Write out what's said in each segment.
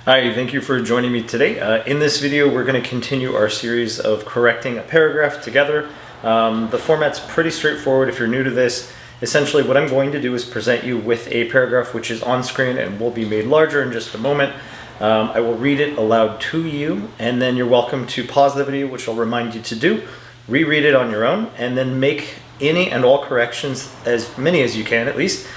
Hi, thank you for joining me today. In this video, we're going to continue our series of correcting a paragraph together. The format's pretty straightforward if you're new to this. Essentially, what I'm going to do is present you with a paragraph which is on screen and will be made larger in just a moment. I will read it aloud to you, and then you're welcome to pause the video, which I'll remind you to do, reread it on your own, and then make any and all corrections, as many as you can at least,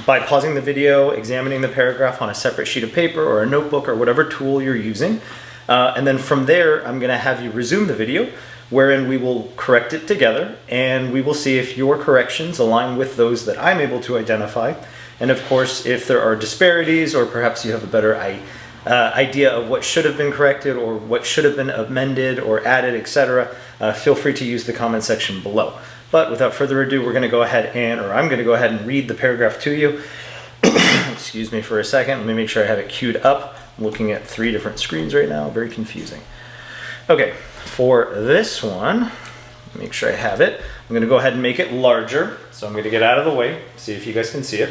by pausing the video, examining the paragraph on a separate sheet of paper or a notebook or whatever tool you're using. And then from there, I'm going to have you resume the video, wherein we will correct it together, and we will see if your corrections align with those that I'm able to identify. And of course, if there are disparities, or perhaps you have a better idea of what should have been corrected or what should have been amended or added, etc., feel free to use the comment section below. But without further ado, I'm going to go ahead and read the paragraph to you. Excuse me for a second. Let me make sure I have it queued up. I'm looking at 3 different screens right now. Very confusing. Okay, for this one, make sure I have it. I'm going to go ahead and make it larger. So I'm going to get out of the way, see if you guys can see it.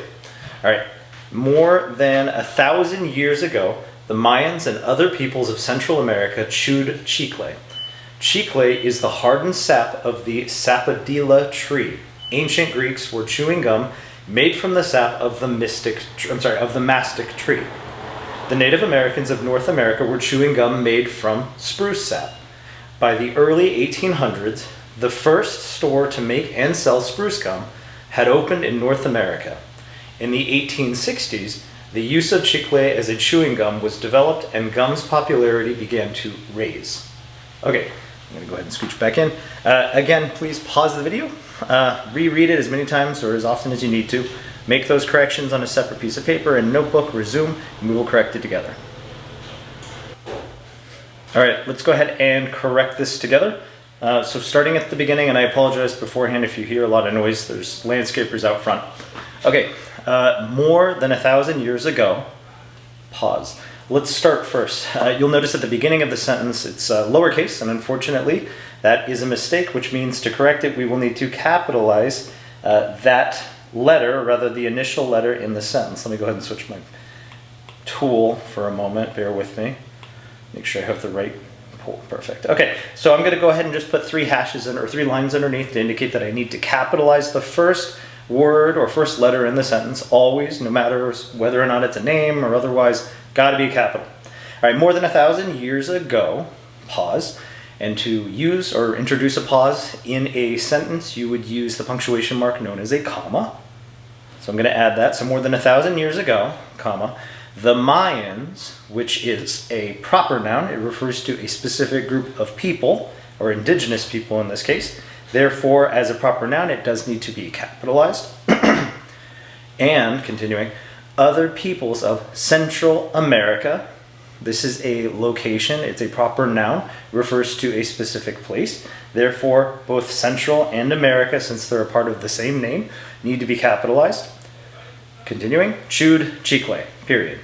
All right. More than 1,000 years ago, the Mayans and other peoples of Central America chewed chicle. Chicle is the hardened sap of the sapodilla tree. Ancient Greeks were chewing gum made from the sap of the mastic tree. The Native Americans of North America were chewing gum made from spruce sap. By the early 1800s, the first store to make and sell spruce gum had opened in North America. In the 1860s, the use of chicle as a chewing gum was developed and gum's popularity began to rise. Okay. I'm going to go ahead and scooch back in. Again, please pause the video, reread it as many times or as often as you need to. Make those corrections on a separate piece of paper and notebook, resume, and we will correct it together. All right, let's go ahead and correct this together. So starting at the beginning, and I apologize beforehand if you hear a lot of noise, there's landscapers out front. Okay, more than 1,000 years ago, pause. Let's start first. You'll notice at the beginning of the sentence it's lowercase, and unfortunately that is a mistake, which means to correct it we will need to capitalize that letter, or rather the initial letter in the sentence. Let me go ahead and switch my tool for a moment. Bear with me. Make sure I have the right tool. Perfect. Okay, so I'm going to go ahead and just put 3 hashes in, or 3 lines underneath to indicate that I need to capitalize the first word or first letter in the sentence, always, no matter whether or not it's a name or otherwise. Got to be a capital. All right, more than 1,000 years ago, pause. And to use or introduce a pause in a sentence, you would use the punctuation mark known as a comma. So I'm going to add that. So more than 1,000 years ago, comma, the Mayans, which is a proper noun, it refers to a specific group of people, or indigenous people in this case. Therefore, as a proper noun, it does need to be capitalized. And, continuing, other peoples of Central America. This is a location, it's a proper noun, refers to a specific place. Therefore, both Central and America, since they're a part of the same name, need to be capitalized. Continuing, chewed chicle, period.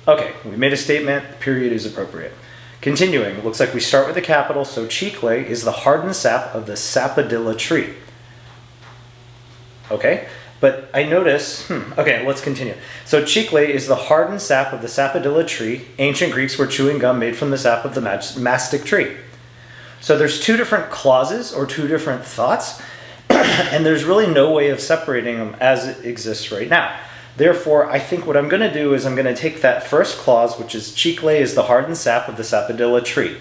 Okay, we made a statement, period is appropriate. Continuing, it looks like we start with a capital, so chicle is the hardened sap of the sapodilla tree. Okay? But I notice, okay, let's continue. So chicle is the hardened sap of the sapodilla tree. Ancient Greeks were chewing gum made from the sap of the mastic tree. So there's 2 different clauses or 2 different thoughts, and there's really no way of separating them as it exists right now. Therefore, I think what I'm going to do is I'm going to take that first clause, which is chicle is the hardened sap of the sapodilla tree,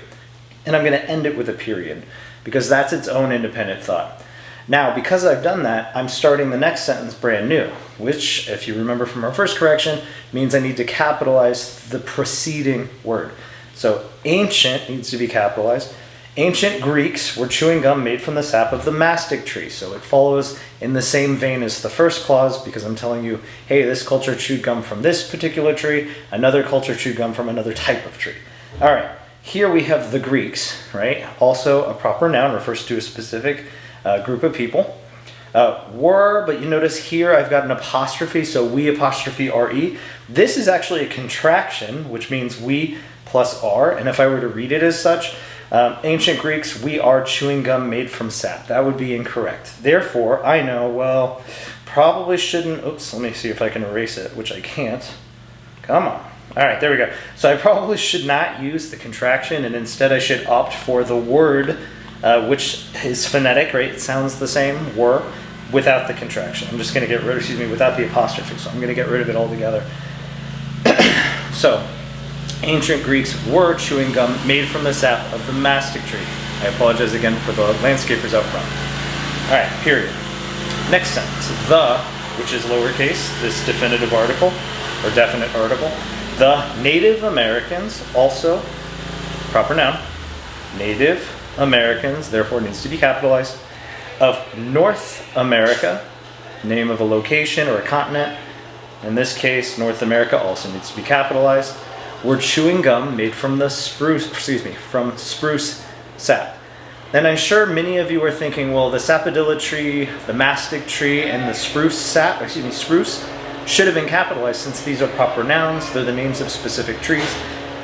and I'm going to end it with a period, because that's its own independent thought. Now, because I've done that, I'm starting the next sentence brand new, which, if you remember from our first correction, means I need to capitalize the preceding word. So ancient needs to be capitalized. Ancient Greeks were chewing gum made from the sap of the mastic tree. So it follows in the same vein as the first clause, because I'm telling you, hey, this culture chewed gum from this particular tree, another culture chewed gum from another type of tree. All right, here we have the Greeks, right? Also a proper noun, refers to a specific group of people. But you notice here I've got an apostrophe, so we apostrophe re. This is actually a contraction, which means we plus r, and if I were to read it as such, ancient Greeks, we are chewing gum made from sap. That would be incorrect. Therefore, I know, well, probably shouldn't, oops, let me see if I can erase it, which I can't. Come on. All right, there we go. So I probably should not use the contraction, and instead I should opt for the word, which is phonetic, right? It sounds the same, were, without the contraction. I'm just going to get rid of, without the apostrophe. So I'm going to get rid of it altogether. So, ancient Greeks were chewing gum made from the sap of the mastic tree. I apologize again for the landscapers out front. All right, period. Next sentence. The, which is lowercase, this definitive article, or definite article. The Native Americans, also, proper noun, Native Americans, therefore needs to be capitalized, of North America, name of a location or a continent. In this case, North America also needs to be capitalized. We're chewing gum made from the spruce, from spruce sap. And I'm sure many of you are thinking, well, the sapodilla tree, the mastic tree, and the spruce should have been capitalized since these are proper nouns. They're the names of specific trees.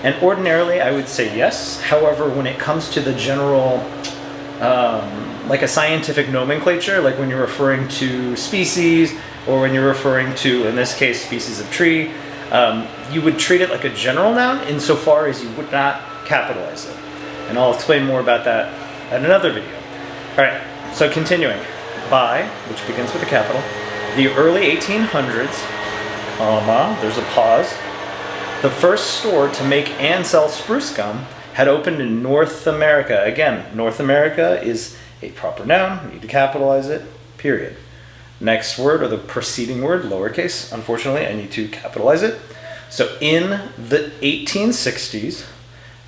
And ordinarily, I would say yes. However, when it comes to the general, like a scientific nomenclature, like when you're referring to species, or when you're referring to, in this case, species of tree, you would treat it like a general noun insofar as you would not capitalize it. And I'll explain more about that in another video. All right, so continuing. By, which begins with a capital, the early 1800s, comma, there's a pause, the first store to make and sell spruce gum had opened in North America. Again, North America is a proper noun. You need to capitalize it, period. Next word, or the preceding word, lowercase. Unfortunately, I need to capitalize it. So in the 1860s,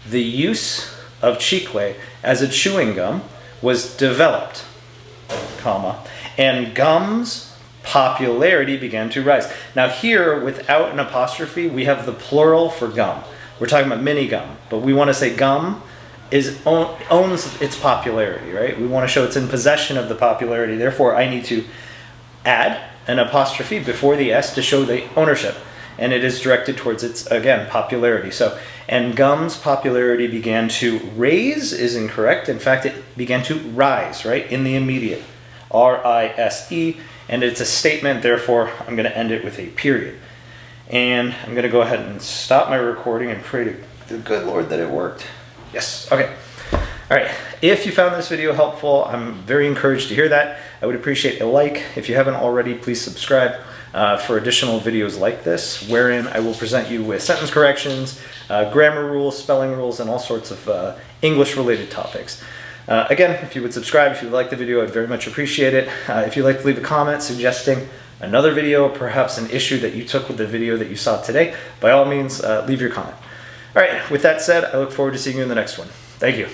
the use of chicle as a chewing gum was developed, comma, and gum's popularity began to rise. Now here, without an apostrophe, we have the plural for gum. We're talking about mini gum, but we want to say gum owns its popularity, right? We want to show it's in possession of the popularity. Therefore, I need to add an apostrophe before the S to show the ownership. And it is directed towards its, again, popularity. So, and gum's popularity began to raise is incorrect. In fact, it began to rise, right? In the immediate. R-I-S-E. And it's a statement, therefore, I'm going to end it with a period. And I'm going to go ahead and stop my recording and pray to the good Lord that it worked. Yes, okay. All right, if you found this video helpful, I'm very encouraged to hear that. I would appreciate a like. If you haven't already, please subscribe for additional videos like this, wherein I will present you with sentence corrections, grammar rules, spelling rules, and all sorts of English-related topics. Again, if you would subscribe, if you like the video, I'd very much appreciate it. If you'd like to leave a comment suggesting another video, perhaps an issue that you took with the video that you saw today, by all means, leave your comment. All right, with that said, I look forward to seeing you in the next one. Thank you.